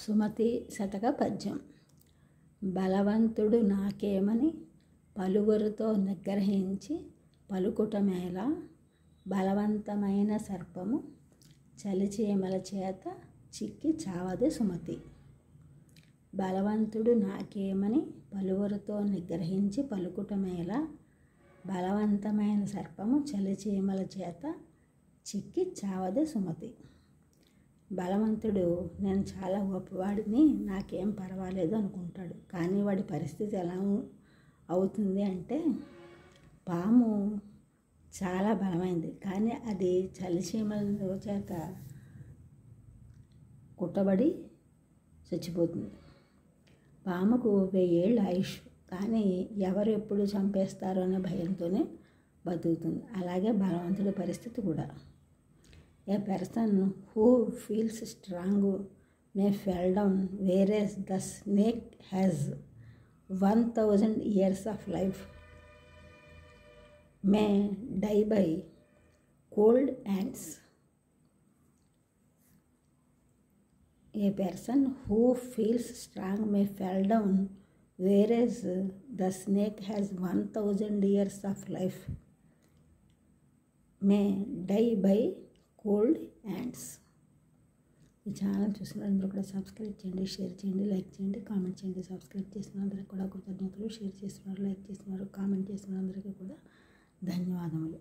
సుమతి శతక పద్యం. బలవంతుడు నాకేమని పలువురితో నిగ్రహించి పలుకుటమేల, బలవంతమైన సర్పము చలిచీమల చేత చిక్కి చావదే సుమతి. బలవంతుడు నాకేమని పలువురితో నిగ్రహించి పలుకుటమేల, బలవంతమైన సర్పము చలిచీమల చేత చిక్కి చావదే సుమతి. బలవంతుడు నేను చాలా గొప్పవాడిని, నాకేం పర్వాలేదు అనుకుంటాడు. కానీ వాడి పరిస్థితి ఎలా అవుతుంది అంటే, పాము చాలా బలమైంది కానీ అది చలిచీమల చేత కుట్టబడి చచ్చిపోతుంది. పాముకు 1000 ఏళ్ళ ఆయుష్, కానీ ఎవరు ఎప్పుడు చంపేస్తారో అనే భయంతోనే బతుకుతుంది. అలాగే బలవంతుడి పరిస్థితి కూడా. A person who feels strong may fall down, whereas the snake has 1000 years of life, may die by cold ants. A person who feels strong may fall down, whereas the snake has 1000 years of life, may die by cold hands. ఈ channel చూసిన అందరూ కూడా subscribe చేయండి, share చేయండి, like చేయండి, comment చేయండి. Subscribe చేసిన అందరికీ కూడా కృతజ్ఞతలు. షేర్ చేస్తున్నారు, లైక్ చేస్తున్నారు, కామెంట్ చేసిన అందరికీ కూడా ధన్యవాదములు.